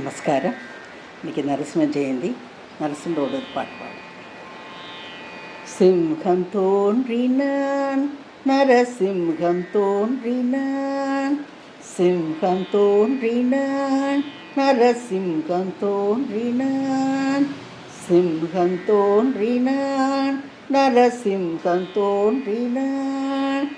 நமஸ்காரம். இன்றைக்கி நரசிம்ம ஜெயந்தி. நரசிம்மரோட ஒரு பாட்டு பாடும். சிம்ஹம் தோன்றினான், நரசிம்ஹம் தோன்றினான், சிம்ஹம் தோன்றினான், நரசிம்ஹம் தோன்றினான், சிம்ஹம் தோன்றினான், நரசிம்ஹம் தோன்றினான்,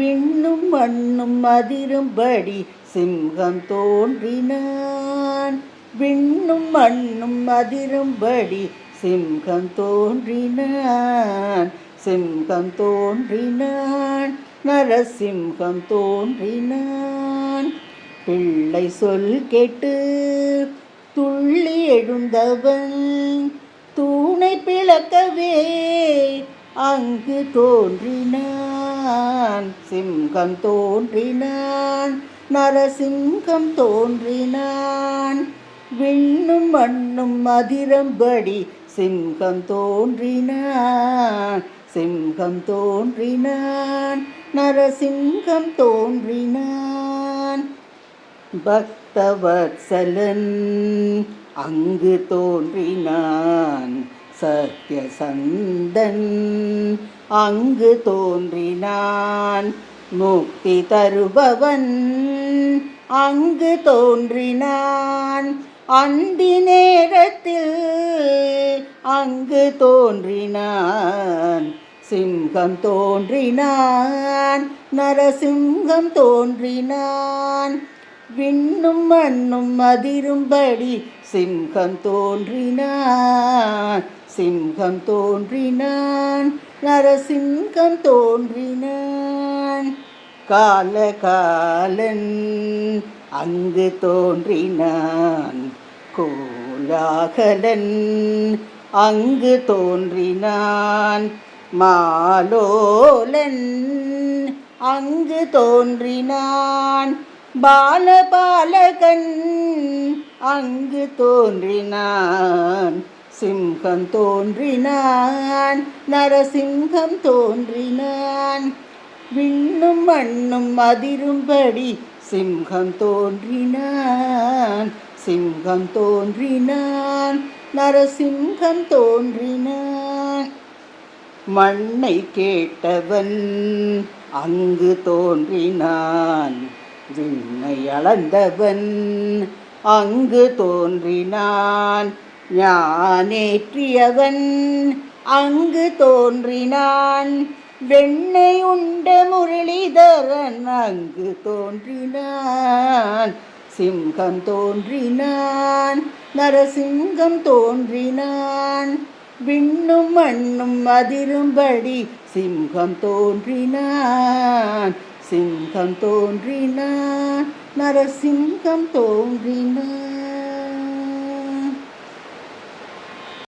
விண்ணும் மண்ணும் அதிரும்படி சிம்ஹம் தோன்றினான், விண்ணும் மண்ணும் அதிரும்படி சிம்ஹம் தோன்றினான், சிம்ஹம் தோன்றினான், நரசிம்ஹம் தோன்றினான். பிள்ளை சொல் கேட்டு துள்ளி எழுந்தவன் தூணை பிளக்கவே அங்கு தோன்றினான், சிம்ஹம் தோன்றினான், நரசிம்ஹம் தோன்றினான், விண்ணும் மண்ணும் அதிரும்படி சிம்ஹம் தோன்றினான், சிம்ஹம் தோன்றினான், நரசிம்ஹம் தோன்றினான். பக்தவத்சலன் அங்கு தோன்றினான், சத்யசந்தன் அங்கு தோன்றினான், முக்தி தருபவன் அங்கு தோன்றினான், அந்தி நேரத்தில் அங்கு தோன்றினான், சிம்ஹம் தோன்றினான், நரசிம்ஹம் தோன்றினான், விண்ணும் மண்ணும் அதிரும்படி சிம்ஹம் தோன்றினான், சிம்ஹம் தோன்றினான், நரசிம்ஹம் தோன்றினான். காலகாலன் அங்கு தோன்றினான், கோலாகலன் அங்கு தோன்றினான், மாலோலன் அங்கு தோன்றினான், பாலபாலகன் அங்கு தோன்றினான், சிம்ஹம் தோன்றினான், நரசிம்ஹம் தோன்றினான், விண்ணும் மண்ணும் அதிரும்படி சிம்ஹம் தோன்றினான், சிம்ஹம் தோன்றினான், நரசிம்ஹம் தோன்றினான். மண்ணை கேட்டவன் அங்கு தோன்றினான், விண்ணை அளந்தவன் அங்கு தோன்றினான், ஞானேற்றியவன் அங்கு தோன்றினான், வெண்ணை உண்ட முரளிதரன் அங்கு தோன்றினான், சிம்ஹம் தோன்றினான், நரசிம்ஹம் தோன்றினான், விண்ணும் மண்ணும் அதிரும்படி சிம்ஹம் தோன்றினான், சிம்ஹம் தோன்றினான், நரசிம்ஹம் தோன்றினான்.